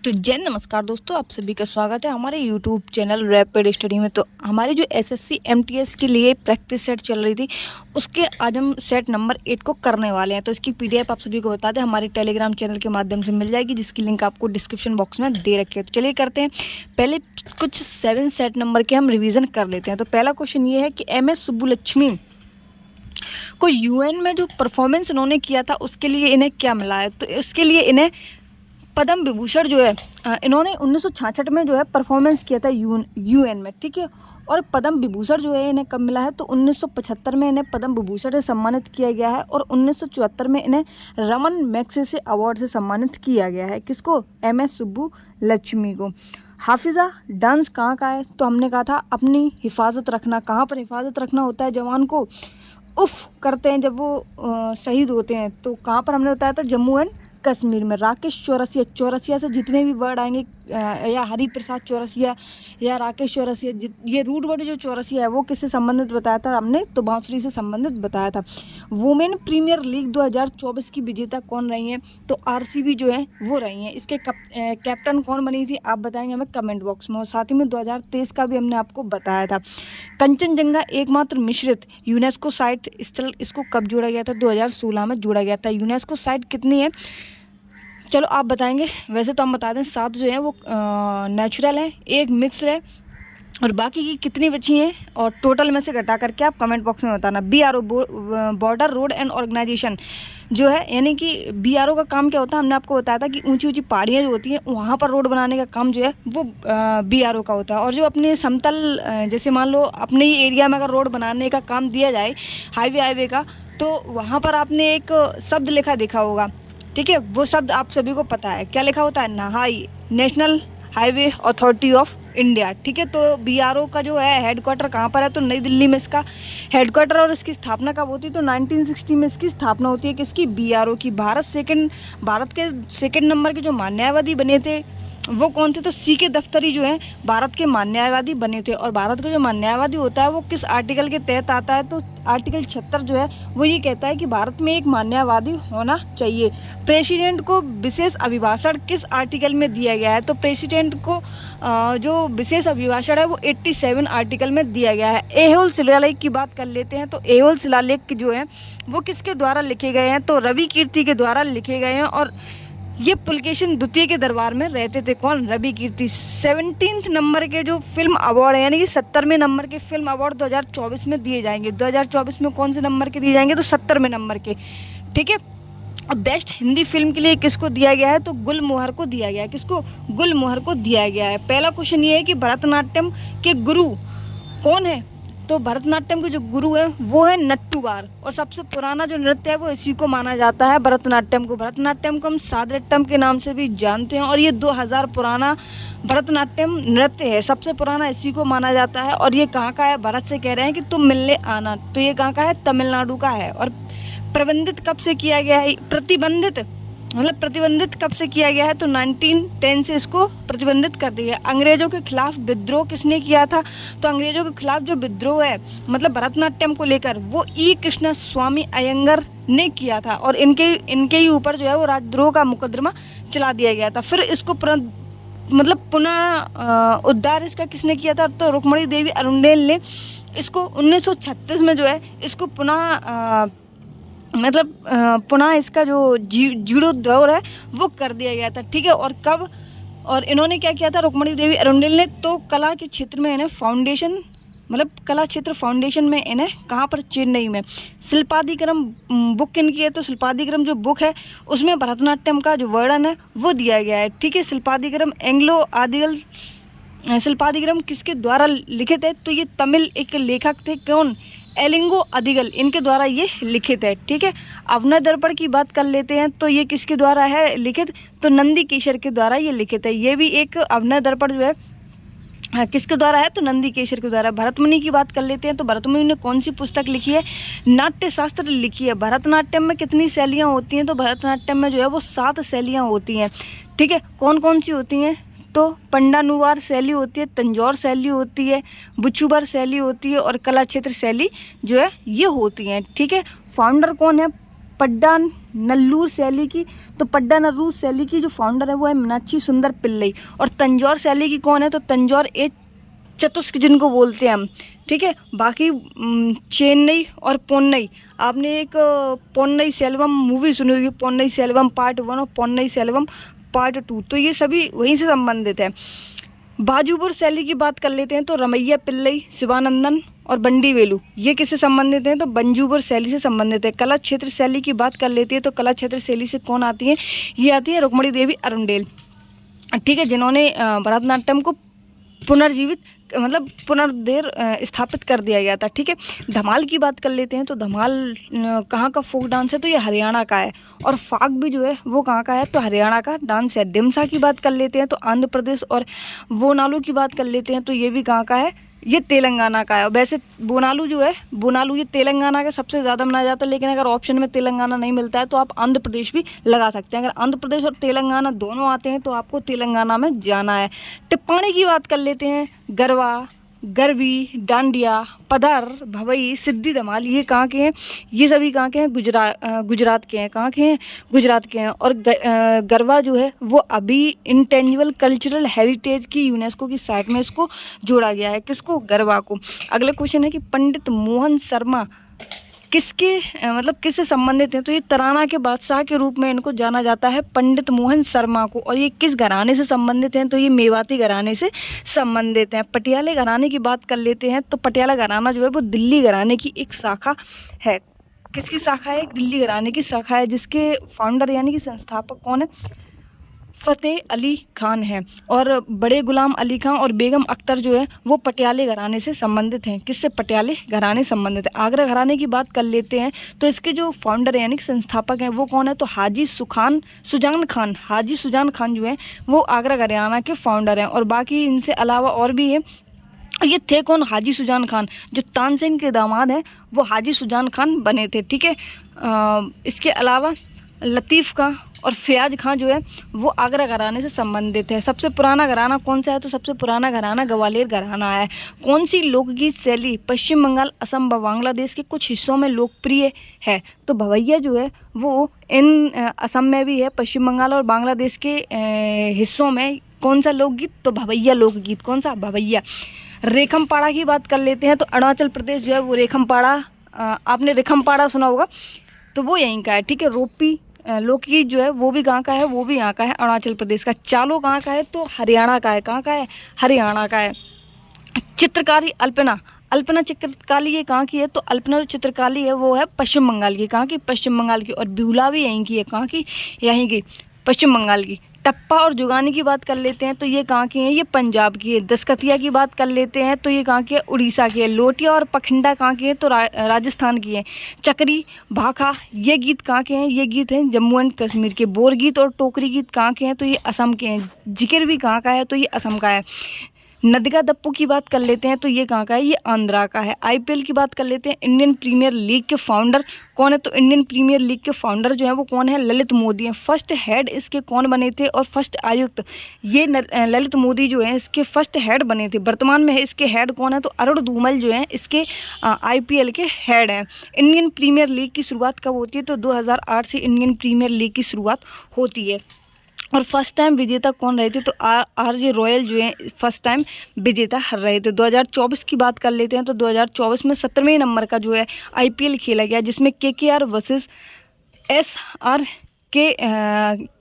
तो जय नमस्कार दोस्तों, आप सभी का स्वागत है हमारे यूट्यूब चैनल रैपिड स्टडी में। तो हमारी जो एसएससी एमटीएस के लिए प्रैक्टिस सेट चल रही थी, उसके आज हम सेट नंबर 8 को करने वाले हैं। तो इसकी पीडीएफ आप सभी को बता दें, हमारे टेलीग्राम चैनल के माध्यम से मिल जाएगी, जिसकी लिंक आपको डिस्क्रिप्शन बॉक्स में दे रखी है। तो चलिए करते हैं, पहले कुछ 7 सेट नंबर के हम रिविज़न कर लेते हैं। तो पहला क्वेश्चन ये है कि MS सुब्बुलक्ष्मी को UN में जो परफॉर्मेंस इन्होंने किया था, उसके लिए इन्हें क्या मिला है। तो इसके लिए इन्हें पद्म विभूषण जो है इन्होंने 1966 में जो है परफॉर्मेंस किया था UN में, ठीक है। और पद्म विभूषण जो है इन्हें कब मिला है, तो 1975 में इन्हें पद्म विभूषण से सम्मानित किया गया है। और 1974 में इन्हें रमन मैग्सेसे अवार्ड से सम्मानित किया गया है। किसको? MS सुब्बुलक्ष्मी को। हाफिज़ा डांस कहाँ का है, तो हमने कहा था अपनी हिफाजत रखना। कहाँ पर हिफाजत रखना होता है जवान को? उफ करते हैं जब वो शहीद होते हैं, तो कहाँ पर हमने बताया था? जम्मू एंड कश्मीर में। राकेश चौरसिया से जितने भी वर्ड आएंगे, या हरिप्रसाद चौरसिया या राकेश चौरसिया, ये रूट वर्ड जो चौरसिया है वो किससे संबंधित बताया था हमने? तो बांसुरी से संबंधित बताया था। वुमेन प्रीमियर लीग 2024 की विजेता कौन रही हैं? तो RCB जो है वो रही हैं। इसके कैप्टन कौन बनी थी, आप बताएंगे हमें कमेंट बॉक्स में। और साथ ही में 2023 का भी हमने आपको बताया था। कंचनजंगा एकमात्र मिश्रित यूनेस्को साइट स्थल, इसको कब जोड़ा गया था? 2016 में जोड़ा गया था। यूनेस्को साइट कितनी है, चलो आप बताएंगे। वैसे तो हम बता दें 7 जो है वो नेचुरल है, 1 मिक्स है, और बाकी की कितनी बची हैं और टोटल में से घटा करके आप कमेंट बॉक्स में बताना। BRO border road and organization जो है, यानी कि BRO का काम क्या होता है, हमने आपको बताया था कि ऊंची ऊंची पहाड़ियाँ जो होती हैं वहाँ पर रोड बनाने का काम जो है वो BRO का होता है। और जो अपने समतल, जैसे मान लो अपने ही एरिया में अगर रोड बनाने का काम दिया जाए हाईवे का, तो वहाँ पर आपने एक शब्द लिखा देखा होगा, ठीक है। वो शब्द आप सभी को पता है, क्या लिखा होता है? NHAI, national highway authority of India, ठीक है। तो BRO का जो है हेडक्वार्टर कहाँ पर है, तो नई दिल्ली में इसका हेडक्वार्टर। और इसकी स्थापना कब होती है, तो 1960 में इसकी स्थापना होती है। किसकी? BRO की। भारत के सेकंड नंबर के जो न्यायवादी बने थे वो कौन थे, तो CK दफ्तरी जो है भारत के न्यायवादी बने थे। और भारत का जो न्यायवादी होता है वो किस आर्टिकल के तहत आता है, तो आर्टिकल 76 जो है वो ये कहता है कि भारत में एक न्यायवादी होना चाहिए। प्रेसिडेंट को विशेष अभिभाषण किस आर्टिकल में दिया गया है, तो प्रेसिडेंट को जो विशेष अभिभाषण है वो 87 आर्टिकल में दिया गया है। ऐहोल शिलालेख की बात कर लेते हैं। तो ऐहोल शिलालेख जो है वो किसके द्वारा लिखे गए हैं, तो रवि कीर्ति के द्वारा लिखे गए हैं। और ये पुलकेशिन द्वितीय के दरबार में रहते थे। कौन? रवि कीर्ति। 17 नंबर के जो फिल्म अवार्ड है, यानी कि 70वें नंबर के फिल्म अवार्ड 2024 में दिए जाएंगे। 2024 में कौन से नंबर के दिए जाएंगे, तो 70वें नंबर के, ठीक है। अब बेस्ट हिंदी फिल्म के लिए किसको दिया गया है, तो गुलमोहर को दिया गया है। किसको? गुलमोहर को दिया गया है। पहला क्वेश्चन ये है कि भरतनाट्यम के गुरु कौन है, तो भरतनाट्यम के जो गुरु है वो है नट्टूबार। और सबसे पुराना जो नृत्य है वो इसी को माना जाता है, भरतनाट्यम को। भरतनाट्यम को हम सादरट्टम के नाम से भी जानते हैं। और ये 2000 पुराना भरतनाट्यम नृत्य है, सबसे पुराना इसी को माना जाता है। और ये कहाँ का है? भरत से कह रहे हैं कि तुम मिलने आना, तो ये कहाँ का है? तमिलनाडु का है। और प्रतिबंधित कब से किया गया है? प्रतिबंधित कब से किया गया है, तो 1910 से इसको प्रतिबंधित कर दिया। अंग्रेजों के खिलाफ विद्रोह किसने किया था, तो अंग्रेजों के खिलाफ जो विद्रोह है मतलब भरतनाट्यम को लेकर, वो E कृष्ण स्वामी अयंगर ने किया था। और इनके ही ऊपर जो है वो राजद्रोह का मुकदमा चला दिया गया था। फिर इसको पुनः उद्धार इसका किसने किया था, तो रुक्मणी देवी अरुंडेल ने इसको 1936 में जो है इसको पुनः इसका जो जीर्णोद्धार है वो कर दिया गया था, ठीक है। और कब? और इन्होंने क्या किया था, रुक्मणी देवी अरुंडेल ने, तो कला के क्षेत्र में इन्हें फाउंडेशन, कला क्षेत्र फाउंडेशन में इन्हें कहाँ पर? चेन्नई में। शिल्पादिक्रम बुक इनकी है, तो शिल्पादिक्रम जो बुक है उसमें भरतनाट्यम का जो वर्णन है वो दिया गया है, ठीक है। शिल्पादिक्रम किसके द्वारा लिखित है, तो ये तमिल एक लेखक थे। कौन? एलिंगो अदिगल, इनके द्वारा ये लिखित है, ठीक है। अवनय दर्पण की बात कर लेते हैं, तो ये किसके द्वारा है लिखित, तो नंदी केशर के द्वारा ये लिखित है। ये भी एक अवनय दर्पण जो है किसके द्वारा है, तो नंदी केशर के द्वारा। भरतमुनि की बात कर लेते हैं, तो भरतमुनि ने कौन सी पुस्तक लिखी है? नाट्य शास्त्र लिखी है। भरतनाट्यम में कितनी शैलियाँ होती हैं, तो भरतनाट्यम में जो है वो 7 शैलियाँ होती हैं, ठीक है। कौन कौन सी होती हैं, तो पंडानुवार शैली होती है, तंजौर शैली होती है, बुछुबर शैली होती है, और कला क्षेत्र शैली जो है ये होती हैं, ठीक है। फाउंडर कौन है? पड्डा नल्लूर शैली की, तो पड्डा नल्लूर शैली की जो फाउंडर है वो है मीनाक्षी सुंदर पिल्लई। और तंजौर शैली की कौन है, तो तंजौर ए चतुस्क जिनको बोलते हैं हम, ठीक है। बाकी चेन्नई और पोन्नई, आपने एक पोन्नई सेल्वम मूवी सुनी होगी, पोन्नई सेल्वम पार्ट 1 और पोन्नई सेल्वम पार्ट 2, तो ये सभी वहीं से संबंधित है। बाजूपुर शैली की बात कर लेते हैं तो रमैया पिल्लई, शिवानंदन और बंडी वेलू, ये किससे संबंधित हैं, तो बंजूपुर शैली से संबंधित है। कला क्षेत्र शैली की बात कर लेते हैं तो कला क्षेत्र शैली से कौन आती है, ये आती है रुक्मणी देवी अरुणडेल, ठीक है, जिन्होंने भरतनाट्यम को पुनर्जीवित मतलब पुनर्देर स्थापित कर दिया गया था, ठीक है। धमाल की बात कर लेते हैं तो धमाल कहाँ का फोक डांस है, तो ये हरियाणा का है। और फाग भी जो है वो कहाँ का है, तो हरियाणा का डांस है। दिमसा की बात कर लेते हैं तो आंध्र प्रदेश, और बोनालू की बात कर लेते हैं तो ये भी कहाँ का है, ये तेलंगाना का है। वैसे बोनालू जो है, बोनालू ये तेलंगाना का सबसे ज़्यादा मनाया जाता है, लेकिन अगर ऑप्शन में तेलंगाना नहीं मिलता है तो आप आंध्र प्रदेश भी लगा सकते हैं। अगर आंध्र प्रदेश और तेलंगाना दोनों आते हैं तो आपको तेलंगाना में जाना है। टिप्पणी की बात कर लेते हैं, गरबा, गरबी, डांडिया, पदर, भवई, सिद्धि, धमाल, ये कहाँ के हैं, ये सभी कहाँ के हैं, गुजरात के हैं। कहाँ के हैं, गुजरात के हैं। और गरबा जो है वो अभी इंटेंजिबल कल्चरल हेरिटेज की यूनेस्को की साइट में इसको जोड़ा गया है। किसको, गरबा को। अगला क्वेश्चन है कि पंडित मोहन शर्मा किसके मतलब किससे संबंधित हैं, तो ये तराना के बादशाह के रूप में इनको जाना जाता है, पंडित मोहन शर्मा को। और ये किस घराने से संबंधित हैं, तो ये मेवाती घराने से संबंधित हैं। पटियाले घराने की बात कर लेते हैं तो पटियाला घराना जो है वो दिल्ली घराने की एक शाखा है। किसकी शाखा है, एक दिल्ली घराने की शाखा है, जिसके फाउंडर यानी कि संस्थापक कौन है, फ़तेह अली खान है। और बड़े गुलाम अली खान और बेगम अख्तर जो है वो पटियाले घराने से संबंधित हैं। किससे, पटियाले घराने संबंधित है। आगरा घराने की बात कर लेते हैं तो इसके जो फाउंडर यानी संस्थापक हैं वो कौन है, तो हाजी सुजान खान, हाजी सुजान खान जो है वो आगरा घराना के फाउंडर हैं। और बाकी इनसे अलावा और भी है, ये थे कौन, हाजी सुजान खान, जो तानसेन के दामाद हैं वो हाजी सुजान खान बने थे, ठीक है। इसके अलावा लतीफ़ खां और फ़याज़ खां जो है वो आगरा घराने से संबंधित है। सबसे पुराना घराना कौन सा है, तो सबसे पुराना घराना ग्वालियर घराना है। कौन सी लोकगीत शैली पश्चिम बंगाल, असम व बांग्लादेश के कुछ हिस्सों में लोकप्रिय है, तो भवैया जो है वो इन असम में भी है, पश्चिम बंगाल और बांग्लादेश के हिस्सों में। कौन सा लोकगीत, तो भवैया लोकगीत, कौन सा, भवैया। रेखमपाड़ा की बात कर लेते हैं तो अरुणाचल प्रदेश जो है वो रेखमपाड़ा, आपने रेखमपाड़ा सुना होगा, तो वो यहीं का है, ठीक है। रोपी लोकगीत जो है वो भी कहाँ का है, वो भी यहाँ का है, अरुणाचल प्रदेश का। चालो कहाँ का है, तो हरियाणा का है। कहाँ का है, हरियाणा का है। चित्रकारी अल्पना चित्रकारी ये कहाँ की है, तो अल्पना जो चित्रकारी है वो है पश्चिम बंगाल की। कहाँ की, पश्चिम बंगाल की। और ब्यूला भी यहीं की है। कहाँ की, यहीं की, पश्चिम बंगाल की। टप्पा और जुगानी की बात कर लेते हैं तो ये कहाँ की है, ये पंजाब की है। दस्कतिया की बात कर लेते हैं तो ये कहाँ की है, उड़ीसा की है। लोटिया और पखंडा कहाँ की है, तो राजस्थान की है। चकरी, भाखा, ये गीत कहाँ के हैं, ये गीत हैं जम्मू एंड कश्मीर के। बोर गीत और टोकरी गीत कहाँ के हैं, तो ये असम के हैं। जिक्र भी कहाँ का है, तो ये असम का है। नदिगा दप्पू की बात कर लेते हैं तो ये कहाँ का है, ये आंध्रा का है। आईपीएल की बात कर लेते हैं, इंडियन प्रीमियर लीग के फाउंडर कौन है, तो इंडियन प्रीमियर लीग के फाउंडर जो है वो कौन है, ललित मोदी हैं। फर्स्ट हेड इसके कौन बने थे, और फर्स्ट आयुक्त ये ललित मोदी जो है इसके फर्स्ट हेड बने थे। वर्तमान में इसके हेड कौन है, तो अरुण धूमल जो है इसके आईपीएल के हेड हैं। इंडियन प्रीमियर लीग की शुरुआत कब होती है, तो 2008 से इंडियन प्रीमियर लीग की शुरुआत होती है। और फर्स्ट टाइम विजेता कौन रहे थे, तो आरजे रॉयल जो है फर्स्ट टाइम विजेता रहे थे। 2024 की बात कर लेते हैं तो 2024 में 17वें नंबर का जो है आईपीएल खेला गया, जिसमें केकेआर वर्सेस एसआर के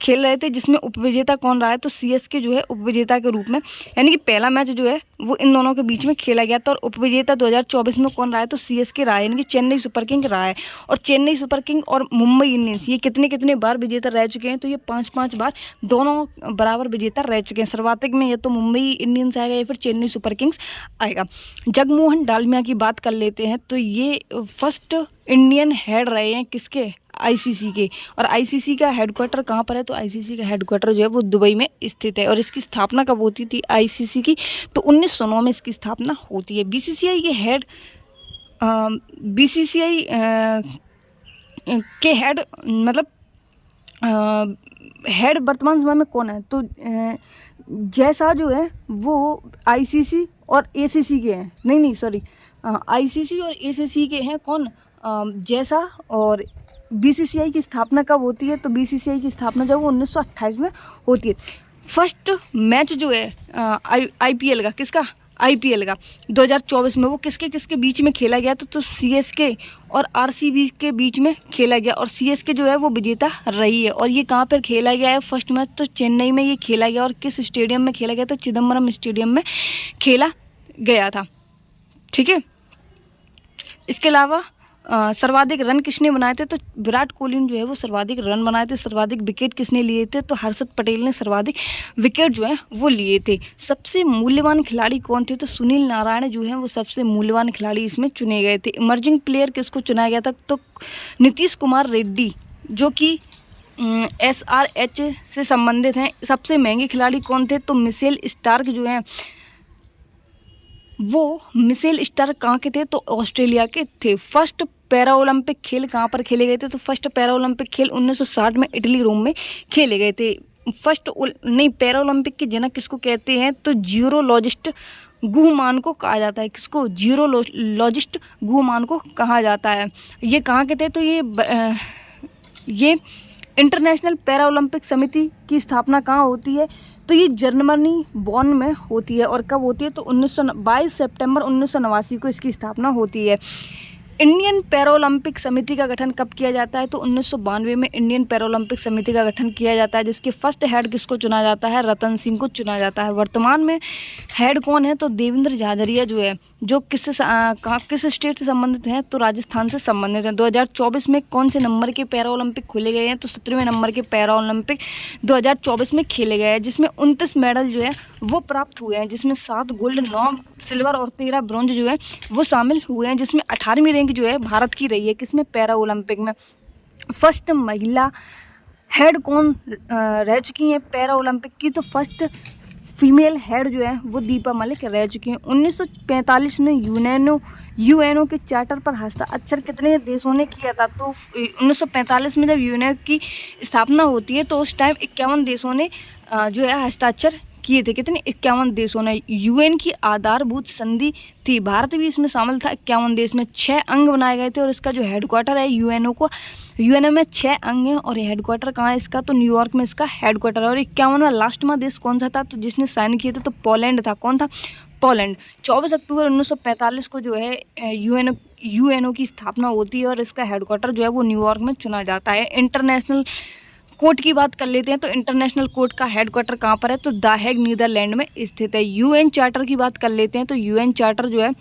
खेल रहे थे, जिसमें उपविजेता कौन रहा है, तो सीएसके जो है उपविजेता के रूप में, यानी कि पहला मैच जो है वो इन दोनों के बीच में खेला गया था। और उपविजेता 2024 में कौन रहा है, तो सीएसके रहा है, यानी कि चेन्नई सुपर किंग रहा है। और चेन्नई सुपर किंग और मुंबई इंडियंस ये कितने बार विजेता रह चुके हैं, तो ये 5 बार दोनों बराबर विजेता रह चुके हैं। सर्वाधिक में या तो मुंबई इंडियंस आएगा या फिर चेन्नई सुपर किंग्स आएगा। जगमोहन डालमिया की बात कर लेते हैं तो ये फर्स्ट इंडियन हेड रहे हैं किसके, आईसीसी के। और आईसीसी का हेडक्वार्टर कहाँ पर है, तो आईसीसी का हेडक्वार्टर जो है वो दुबई में स्थित है। और इसकी स्थापना कब होती थी आईसीसी की, तो 1909 में इसकी स्थापना होती है। बीसीसीआई के हेड बीसीसीआई के हेड मतलब हेड वर्तमान समय में कौन है, तो जैसा जो है वो आईसीसी और एसीसी के हैं, नहीं सॉरी, आईसीसी और एसीसी के हैं कौन, जैसा और बीसीसीआई की स्थापना कब होती है? तो बीसीसीआई की स्थापना जो है वो 1928 में होती है। फर्स्ट मैच जो है आईपीएल का, किसका? आईपीएल का 2024 में वो किसके किसके बीच में खेला गया? तो सीएसके और आरसीबी के बीच में खेला गया, और सीएसके जो है वो विजेता रही है। और ये कहाँ पर खेला गया है? फर्स्ट मैच तो चेन्नई में ये खेला गया, और किस स्टेडियम में खेला गया? तो चिदम्बरम स्टेडियम में खेला गया था। ठीक है। इसके अलावा सर्वाधिक रन किसने बनाए थे? तो विराट कोहली ने जो है वो सर्वाधिक रन बनाए थे। सर्वाधिक विकेट किसने लिए थे? तो हर्षद पटेल ने सर्वाधिक विकेट जो है वो लिए थे। सबसे मूल्यवान खिलाड़ी कौन थे? तो सुनील नारायण जो है वो सबसे मूल्यवान खिलाड़ी इसमें चुने गए थे। इमर्जिंग प्लेयर किसको चुना गया था? तो नीतीश कुमार रेड्डी, जो कि SRH से संबंधित हैं। सबसे महंगे खिलाड़ी कौन थे? तो मिशेल स्टार्क जो है वो मिशेल स्टार्क कहाँ के थे? तो ऑस्ट्रेलिया के थे। फर्स्ट पैरा ओलंपिक खेल कहाँ पर खेले गए थे? तो फर्स्ट पैरा ओलंपिक खेल 1960 में इटली रोम में खेले गए थे। पैरा ओलंपिक के जनक किसको कहते हैं? तो जीरोलॉजिस्ट गुहमान को कहा जाता है। किसको? जीरोलॉजिस्ट गुहमान को कहा जाता है। ये कहाँ के थे? तो ये इंटरनेशनल पैरा ओलंपिक समिति की स्थापना कहाँ होती है? तो ये जर्मनी बॉन में होती है। और कब होती है? तो 22 सितंबर 1989 को इसकी स्थापना होती है। इंडियन पैरा ओलंपिक समिति का गठन कब किया जाता है? तो 1992 में इंडियन पैरा ओलंपिक समिति का गठन किया जाता है, जिसके फर्स्ट हेड किसको चुना जाता है? रतन सिंह को चुना जाता है। वर्तमान में हेड कौन है? तो देवेंद्र झाझरिया जो है, जो किस स्टेट से संबंधित हैं? तो राजस्थान से संबंधित हैं। 2024 में कौन से नंबर के पैरा ओलंपिक खोले गए हैं? तो 17वें नंबर के पैरा ओलंपिक 2024 में खेले गए हैं, जिसमें 29 मेडल जो है वो प्राप्त हुए हैं, जिसमें 7 गोल्ड, 9 सिल्वर और 13 ब्रॉन्ज जो है वो शामिल हुए हैं, जिसमें 18वीं रैंक जो है भारत की रही है। किसमें? पैरा ओलंपिक में। फर्स्ट महिला हेड कौन रह चुकी हैं पैरा ओलंपिक की? तो फर्स्ट फीमेल हेड जो है वो दीपा मलिक रह चुकी हैं। 1945 में यूएनओ के चार्टर पर हस्ताक्षर कितने देशों ने किया था? तो 1945 में जब यूएनओ की स्थापना होती है तो उस टाइम 51 देशों ने जो है हस्ताक्षर किए थे। कितने? 51 देशों ने। यूएन की आधारभूत संधि थी, भारत भी इसमें शामिल था। 51 देश में 6 अंग बनाए गए थे, और इसका जो हेडक्वार्टर है यूएनओ में 6 अंग हैं, और हेडक्वार्टर कहाँ है इसका? तो न्यूयॉर्क में इसका हेडक्वार्टर है। और 51वां लास्टवां देश कौन सा था? तो जिसने साइन किए थे तो पोलैंड था। कौन था? पोलैंड। 24 अक्टूबर 1945 को जो है यूएनओ की स्थापना होती है, और इसका हेडक्वार्टर जो है वो न्यूयॉर्क में चुना जाता है। इंटरनेशनल कोर्ट की बात कर लेते हैं, तो इंटरनेशनल कोर्ट का हेडक्वार्टर कहाँ पर है? तो द हेग नीदरलैंड में स्थित है। यूएन चार्टर की बात कर लेते हैं, तो यूएन चार्टर जो है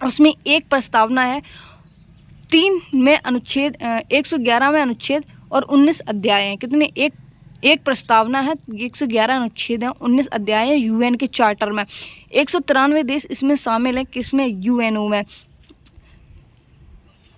उसमें एक प्रस्तावना है, 3 में अनुच्छेद 111 में अनुच्छेद और 19 अध्याय हैं। कितने? एक प्रस्तावना है, 111 अनुच्छेद हैं, 19 अध्याय हैं यूएन के चार्टर में। 193 देश इसमें शामिल हैं। किसमें? यूएनओ में।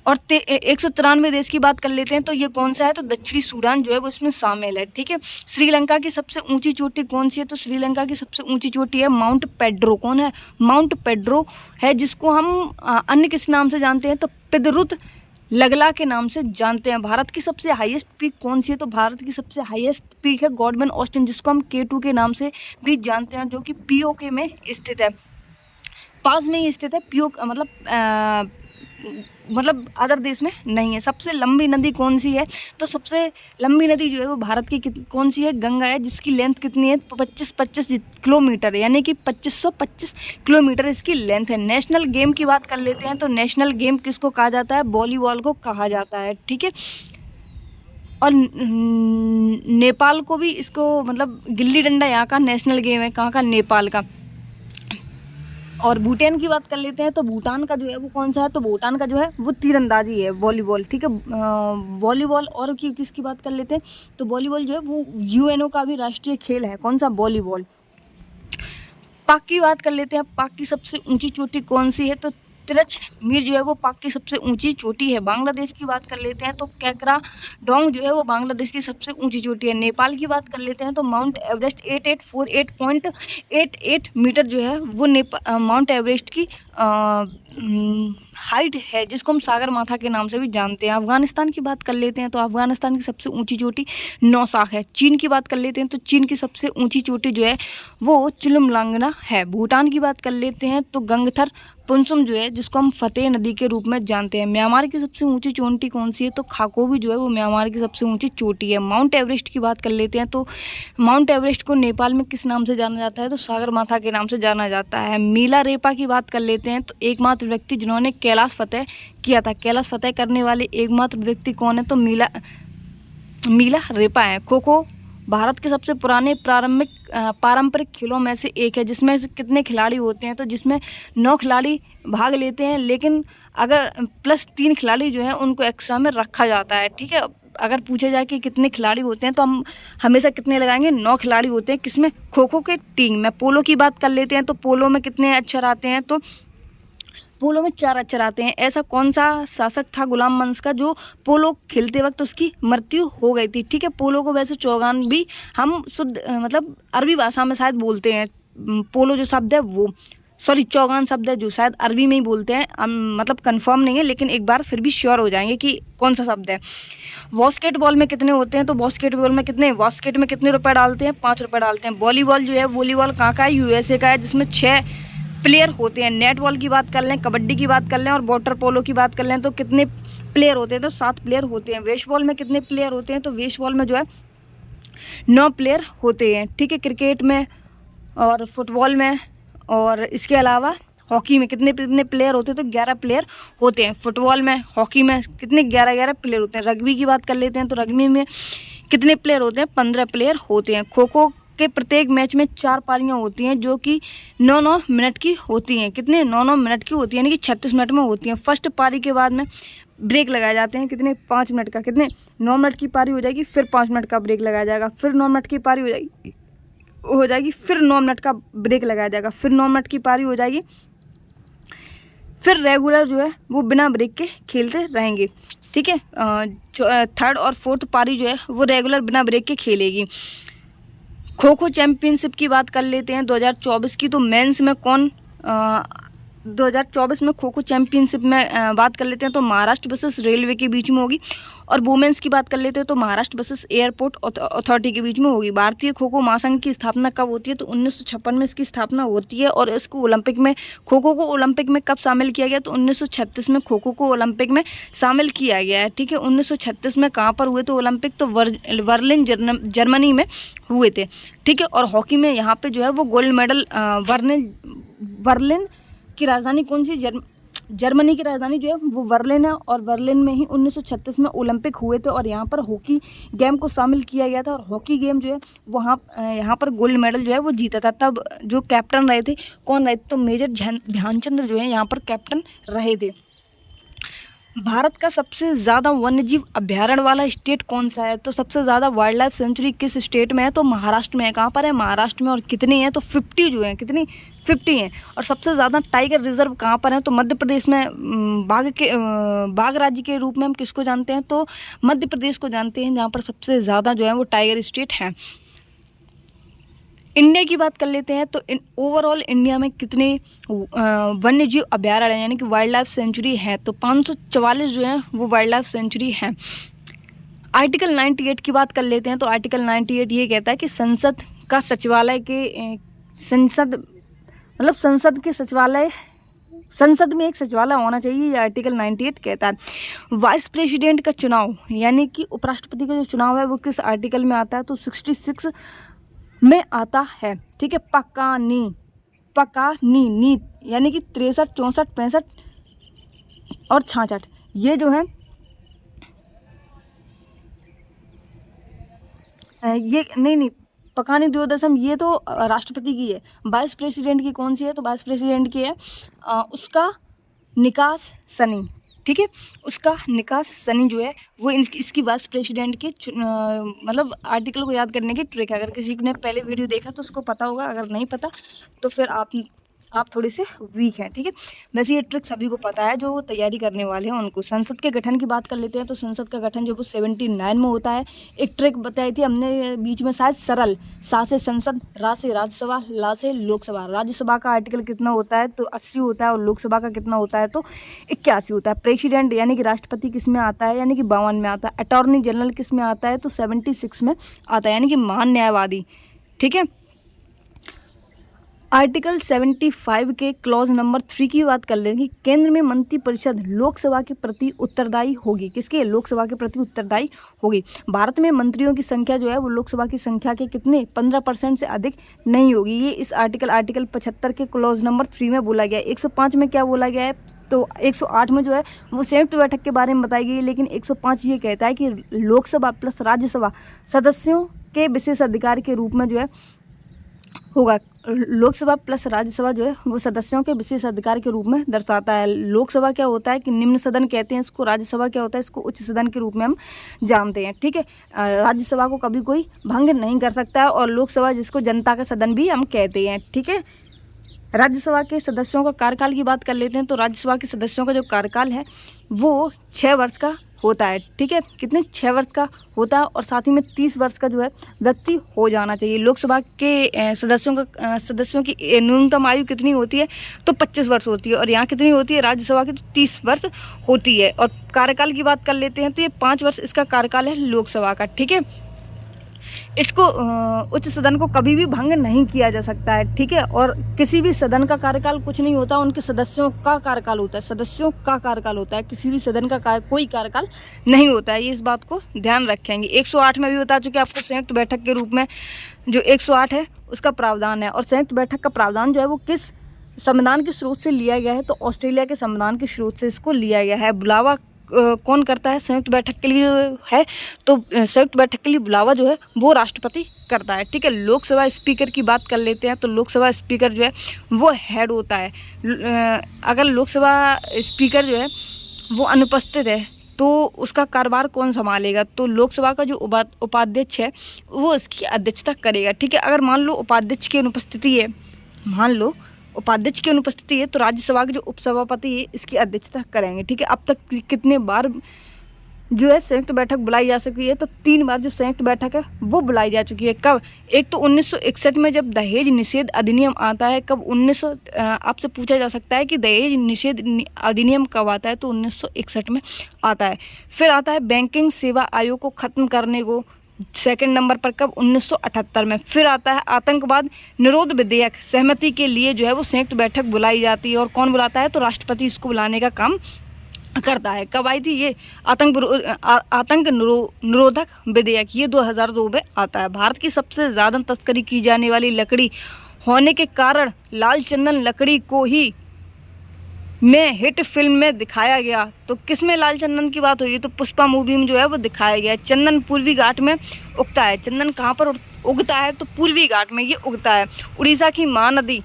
और 193 देश की बात कर लेते हैं, तो ये कौन सा है? तो दक्षिणी सूडान जो है वो इसमें शामिल है। ठीक है। श्रीलंका की सबसे ऊंची चोटी कौन सी है? तो श्रीलंका की सबसे ऊंची चोटी है माउंट पेड्रो। कौन है? माउंट पेड्रो है, जिसको हम अन्य किस नाम से जानते हैं? तो पिदरुत लगला के नाम से जानते हैं। भारत की सबसे हाईएस्ट पीक कौन सी है? तो भारत की सबसे हाईएस्ट पीक है गॉडमैन ऑस्टिन, जिसको हम K2 के नाम से भी जानते हैं, जो कि POK में स्थित है, पास में ही स्थित है। मतलब अदर देश में नहीं है। सबसे लंबी नदी कौन सी है? तो सबसे लंबी नदी जो है वो भारत की कौन सी है? गंगा है, जिसकी लेंथ कितनी है? 25 किलोमीटर, यानी कि 2525 किलोमीटर इसकी लेंथ है। नेशनल गेम की बात कर लेते हैं, तो नेशनल गेम किसको कहा जाता है? वॉलीबॉल को कहा जाता है। ठीक है। और नेपाल को भी इसको, मतलब गिल्ली डंडा यहाँ का नेशनल गेम है। कहाँ का? नेपाल का। और भूटान की बात कर लेते हैं, तो भूटान का जो है वो कौन सा है? तो भूटान का जो है वो तीरंदाजी है, वॉलीबॉल। ठीक है। वॉलीबॉल। और किसकी बात कर लेते हैं, तो वॉलीबॉल जो है वो यूएनओ का भी राष्ट्रीय खेल है। कौन सा? वॉलीबॉल। पाक की बात कर लेते हैं। पाक की सबसे ऊंची चोटी कौन सी है? तो तिरच मीर जो है वो पाक की सबसे ऊंची चोटी है। बांग्लादेश की बात कर लेते हैं, तो कैकरा डोंग जो है वो बांग्लादेश की सबसे ऊंची चोटी है। नेपाल की बात कर लेते हैं, तो माउंट एवरेस्ट 8848.88 मीटर जो है वो माउंट एवरेस्ट की हाइट है, जिसको हम सागर माथा के नाम से भी जानते हैं। अफगानिस्तान की बात कर लेते हैं, तो अफगानिस्तान की सबसे ऊंची चोटी नौशाख है। चीन की बात कर लेते हैं, तो चीन की सबसे ऊंची चोटी जो है वो चिलुमलांगना है। भूटान की बात कर लेते हैं, तो गंगथर पुनसुम जो है जिसको हम फतेह नदी के रूप में जानते हैं। म्यांमार की सबसे ऊंची चोटी कौन सी है? तो खाकोबी जो है वो म्यांमार की सबसे ऊंची चोटी है। माउंट एवरेस्ट की बात कर लेते हैं तो माउंट एवरेस्ट को नेपाल में किस नाम से जाना जाता है? तो सागर माथा के नाम से जाना जाता है। मीला रेपा की बात कर लेते हैं तो एकमात्र व्यक्ति जिन्होंने कैलाश फतेह किया था, कैलाश फतेह करने वाले एकमात्र व्यक्ति कौन है? तो मीला रेपा है। खो खो भारत के सबसे पुराने पारंपरिक खेलों में से एक है, जिसमें कितने खिलाड़ी होते हैं? तो जिसमें 9 खिलाड़ी भाग लेते हैं, लेकिन अगर प्लस 3 खिलाड़ी जो हैं उनको एक्स्ट्रा में रखा जाता है। ठीक है, अगर पूछा जाए कि कितने खिलाड़ी होते हैं तो हम हमेशा कितने लगाएंगे? 9 खिलाड़ी होते हैं। किसमें? खो खो के टीम में। पोलो की बात कर लेते हैं तो पोलो में कितने अक्षर आते हैं? तो पोलो में 4 अक्षर आते हैं। ऐसा कौन सा शासक था गुलाम वंश का जो पोलो खेलते वक्त उसकी मृत्यु हो गई थी? ठीक है, पोलो को वैसे चौगान भी हम शुद्ध मतलब अरबी भाषा में शायद बोलते हैं। पोलो जो शब्द है वो चौगान शब्द है जो शायद अरबी में ही बोलते हैं। मतलब कंफर्म नहीं है, लेकिन एक बार फिर भी श्योर हो जाएंगे कि कौन सा शब्द है। बास्केटबॉल में कितने होते हैं? तो बास्केटबॉल में बास्केट में कितने रुपए डालते हैं? 5 रुपए डालते हैं। वॉलीबॉल जो है वॉलीबॉल कहाँ का है? यूएसए का है, जिसमें 6 प्लेयर होते हैं। नेटबॉल की बात कर लें, कबड्डी की बात कर लें और वाटर पोलो की बात कर लें तो कितने प्लेयर होते हैं? तो 7 प्लेयर होते हैं। बेसबॉल में कितने प्लेयर होते हैं? तो बेसबॉल में जो है 9 प्लेयर होते हैं। ठीक है, क्रिकेट में और फुटबॉल में और इसके अलावा हॉकी में कितने प्लेयर होते हैं? तो 11 प्लेयर होते हैं। फुटबॉल में, हॉकी में कितने? 11 प्लेयर होते हैं। रग्बी की बात कर लेते हैं तो रग्बी में कितने प्लेयर होते हैं? 15 प्लेयर होते हैं। खो खो के प्रत्येक मैच में 4 पारियां होती हैं जो कि 9-9 मिनट की होती हैं। कितने? 9-9 मिनट की होती हैं, यानी कि 36 मिनट में होती हैं। फर्स्ट पारी के बाद में ब्रेक लगाए जाते हैं। कितने? 5 मिनट का। कितने? 9 मिनट की पारी हो जाएगी, फिर 5 मिनट का ब्रेक लगाया जाएगा, फिर 9 मिनट की पारी हो जाएगी, फिर 9 मिनट का ब्रेक लगाया जाएगा, फिर 9 मिनट की पारी हो जाएगी, फिर रेगुलर जो है वो बिना ब्रेक के खेलते रहेंगे। ठीक है, थर्ड और फोर्थ पारी जो है वो रेगुलर बिना ब्रेक के खेलेगी। खो खो चैम्पियनशिप की बात कर लेते हैं 2024 की। तो मेंस में कौन 2024 में खो खो चैम्पियनशिप में बात कर लेते हैं तो महाराष्ट्र वर्सेस रेलवे के बीच में होगी। और वुमेन्स की बात कर लेते हैं तो महाराष्ट्र वर्सेस एयरपोर्ट अथॉरिटी के बीच में होगी। भारतीय खो खो महासंघ की स्थापना कब होती है? तो 1956 में इसकी स्थापना होती है। और इसको ओलंपिक में, खो खो को ओलंपिक में कब शामिल किया गया? तो 1936 में खो खो को ओलंपिक में शामिल किया गया है। ठीक है, 1936 में कहाँ पर हुए? तो ओलंपिक तो बर्लिन जर्मनी में हुए थे। ठीक है, और हॉकी में यहाँ पे जो है वो गोल्ड मेडल बर्लिन की राजधानी कौन सी? जर्मनी की राजधानी जो है वो बर्लिन है। और बर्लिन में ही 1936 में ओलंपिक हुए थे और यहाँ पर हॉकी गेम को शामिल किया गया था। और हॉकी गेम जो है वहाँ यहाँ पर गोल्ड मेडल जो है वो जीता था। तब जो कैप्टन रहे थे, कौन रहे थे? तो मेजर ध्यानचंद जो है यहाँ पर कैप्टन रहे थे। भारत का सबसे ज़्यादा वन्यजीव अभ्यारण्य वाला स्टेट कौन सा है? तो सबसे ज़्यादा वाइल्ड लाइफ सेंचुरी किस स्टेट में है? तो महाराष्ट्र में है। कहाँ पर है? महाराष्ट्र में। और कितनी है? तो 50 जो है। कितनी? 50 हैं। और सबसे ज़्यादा टाइगर रिजर्व कहाँ पर है? तो मध्य प्रदेश में। बाघ राज्य के रूप में हम किसको जानते हैं? तो मध्य प्रदेश को जानते हैं, जहाँ पर सबसे ज़्यादा जो है वो टाइगर स्टेट है। इंडिया की बात कर लेते हैं तो ओवरऑल इंडिया में कितने वन्य जीव अभ्यारण्य यानी कि वाइल्ड लाइफ सेंचुरी है? तो 544 जो है वो वाइल्ड लाइफ सेंचुरी है। आर्टिकल 98 की बात कर लेते हैं तो आर्टिकल 98 ये कहता है कि संसद का सचिवालय के संसद में एक सचिवालय होना चाहिए, ये आर्टिकल 98 कहता है। वाइस प्रेसिडेंट का चुनाव यानी कि उपराष्ट्रपति का जो चुनाव है वो किस आर्टिकल में आता है? तो 66 में आता है। ठीक है, पकानी नी यानी कि 63, 64, 65 और 66 ये जो है ये नहीं पकानी 2 ये तो राष्ट्रपति की है। वाइस प्रेसिडेंट की कौन सी है? तो वाइस प्रेसिडेंट की है उसका निकास सनी। ठीक है, उसका निकास सनी जो है वो इसकी वाइस प्रेसिडेंट की मतलब आर्टिकल को याद करने की ट्रिक है। अगर किसी ने पहले वीडियो देखा तो उसको पता होगा, अगर नहीं पता तो फिर आप थोड़े से वीक हैं। ठीक है, वैसे ये ट्रिक सभी को पता है जो तैयारी करने वाले हैं उनको। संसद के गठन की बात कर लेते हैं तो संसद का गठन जो वो 79 में होता है। एक ट्रिक बताई थी हमने बीच में शायद, सरल सा से संसद, रा से राज्यसभा, ला से लोकसभा। राज्यसभा का आर्टिकल कितना होता है? तो 80 होता है। और लोकसभा का कितना होता है? तो 81 होता है। प्रेसिडेंट यानी कि राष्ट्रपति किस में आता है? यानी कि 52 में आता है। अटॉर्नी जनरल किस में आता है? तो 76 में आता है, यानी कि महान न्यायवादी। ठीक है, आर्टिकल 75 के क्लॉज नंबर 3 की बात कर लेंगे। केंद्र में मंत्रिपरिषद लोकसभा के प्रति उत्तरदायी होगी। किसके? लोकसभा के प्रति उत्तरदायी होगी। भारत में मंत्रियों की संख्या जो है वो लोकसभा की संख्या के कितने 15% से अधिक नहीं होगी। ये इस आर्टिकल 75 के क्लॉज नंबर 3 में बोला गया है। 105 में क्या बोला गया है? तो 108 में जो है वो संयुक्त बैठक के बारे में बताई गई है, लेकिन 105 ये कहता है कि लोकसभा प्लस राज्यसभा सदस्यों के विशेष अधिकार के रूप में जो है होगा। लोकसभा प्लस राज्यसभा जो है वो सदस्यों के विशेष अधिकार के रूप में दर्शाता है। लोकसभा क्या होता है कि निम्न सदन कहते हैं इसको, राज्यसभा क्या होता है इसको उच्च सदन के रूप में हम जानते हैं। ठीक है, राज्यसभा को कभी कोई भंग नहीं कर सकता है, और लोकसभा जिसको जनता का सदन भी हम कहते हैं। ठीक है, राज्यसभा के सदस्यों का कार्यकाल की बात कर लेते हैं। तो राज्यसभा के सदस्यों का जो कार्यकाल है वो 6 वर्ष का होता है। ठीक है, कितने? 6 वर्ष का होता है, और साथ ही में 30 वर्ष का जो है व्यक्ति हो जाना चाहिए। लोकसभा के सदस्यों की न्यूनतम आयु कितनी होती है? तो 25 वर्ष होती है, और यहाँ कितनी होती है? राज्यसभा की तो 30 वर्ष होती है। और कार्यकाल की बात कर लेते हैं तो ये 5 वर्ष इसका कार्यकाल है लोकसभा का। ठीक है, इसको उच्च सदन को कभी भी भंग नहीं किया जा सकता है। ठीक है, और किसी भी सदन का कार्यकाल कुछ नहीं होता, उनके सदस्यों का कार्यकाल होता है। सदस्यों का कार्यकाल होता है, किसी भी सदन का कोई कार्यकाल नहीं होता है। ये इस बात को ध्यान रखेंगे। 108 में भी बता चुके आपको संयुक्त बैठक के रूप में जो 108 है उसका प्रावधान है। और संयुक्त बैठक का प्रावधान जो है वो किस संविधान के स्रोत से लिया गया है? तो ऑस्ट्रेलिया के संविधान के स्रोत से इसको लिया गया है। बुलावा कौन करता है संयुक्त बैठक के लिए है? तो संयुक्त बैठक के लिए बुलावा जो है वो राष्ट्रपति करता है। ठीक है, लोकसभा स्पीकर की बात कर लेते हैं। तो लोकसभा स्पीकर जो है वो हेड होता है। अगर लोकसभा स्पीकर जो है वो अनुपस्थित है तो उसका कार्यभार कौन संभालेगा? तो लोकसभा का जो उपाध्यक्ष है वो इसकी अध्यक्षता करेगा। ठीक है, अगर मान लो उपाध्यक्ष की अनुपस्थिति है, तो राज्यसभा के जो उपसभापति है इसकी अध्यक्षता करेंगे। ठीक है, अब तक कितने बार जो है संयुक्त बैठक बुलाई जा चुकी है? तो 3 बार जो संयुक्त बैठक है वो बुलाई जा चुकी है। कब? एक तो 1961 में जब दहेज निषेध अधिनियम आता है। कब? आपसे पूछा जा सकता है कि दहेज निषेध अधिनियम कब आता है? तो 1961 में आता है। फिर आता है बैंकिंग सेवा आयोग को ख़त्म करने को, सेकंड नंबर पर। कब? 1978 में। फिर आता है आतंकवाद निरोध विधेयक, सहमति के लिए जो है वो संयुक्त बैठक बुलाई जाती है। और कौन बुलाता है? तो राष्ट्रपति इसको बुलाने का काम करता है। कब आई थी ये आतंक निरोधक विधेयक? ये 2002 में आता है। भारत की सबसे ज़्यादा तस्करी की जाने वाली लकड़ी होने के कारण लाल चंदन लकड़ी को ही में हिट फिल्म में दिखाया गया। तो किस में लाल चंदन की बात हुई? तो पुष्पा मूवी में जो है वो दिखाया गया। चंदन पूर्वी घाट में उगता है। चंदन कहाँ पर उगता है? तो पूर्वी घाट में ये उगता है। उड़ीसा की महानदी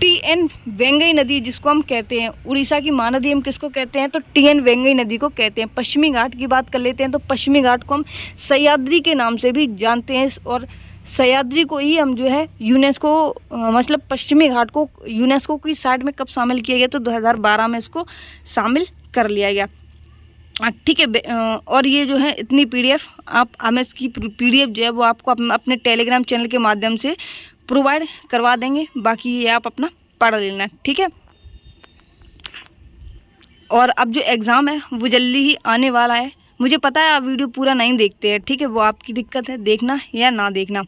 TN वेंगई नदी जिसको हम कहते हैं, उड़ीसा की महानदी हम किसको कहते हैं? तो TN वेंगई नदी को कहते हैं। पश्चिमी घाट की बात कर लेते हैं। तो पश्चिमी घाट को हम सह्याद्री के नाम से भी जानते हैं, और सह्याद्री को ही हम जो है यूनेस्को मतलब पश्चिमी घाट को यूनेस्को की साइट में कब शामिल किया गया? तो 2012 में इसको शामिल कर लिया गया। ठीक है, और ये जो है इतनी PDF हमें इसकी PDF जो है वो आपको अपने टेलीग्राम चैनल के माध्यम से प्रोवाइड करवा देंगे। बाकी ये आप अपना पढ़ लेना। ठीक है, और अब जो एग्ज़ाम है वो जल्दी ही आने वाला है। मुझे पता है आप वीडियो पूरा नहीं देखते हैं। ठीक है, वो आपकी दिक्कत है, देखना या ना देखना।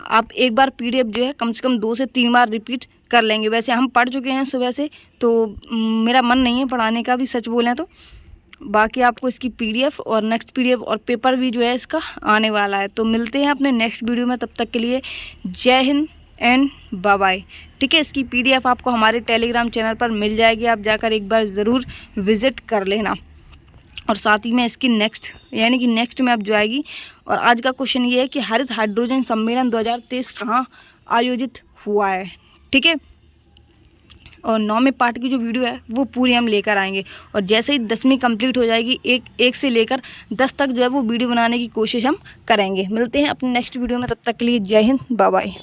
आप एक बार PDF जो है कम से कम 2 से 3 बार रिपीट कर लेंगे। वैसे हम पढ़ चुके हैं सुबह से, तो मेरा मन नहीं है पढ़ाने का भी, सच बोलें तो। बाकी आपको इसकी PDF और नेक्स्ट PDF और पेपर भी जो है इसका आने वाला है। तो मिलते हैं अपने नेक्स्ट वीडियो में, तब तक के लिए जय हिंद एंड बाय बाय। ठीक है, इसकी PDF आपको हमारे टेलीग्राम चैनल पर मिल जाएगी, आप जाकर एक बार ज़रूर विज़िट कर लेना। और साथ ही में इसकी नेक्स्ट में अब जो आएगी। और आज का क्वेश्चन ये है कि हरित हाइड्रोजन सम्मेलन 2023 कहाँ आयोजित हुआ है? ठीक है, और 9वें पार्ट की जो वीडियो है वो पूरी हम लेकर आएंगे। और जैसे ही 10वीं कंप्लीट हो जाएगी, एक से लेकर 10 तक जो है वो वीडियो बनाने की कोशिश हम करेंगे। मिलते हैं अपने नेक्स्ट वीडियो में, तब तक के लिए जय हिंद, बाय बाय।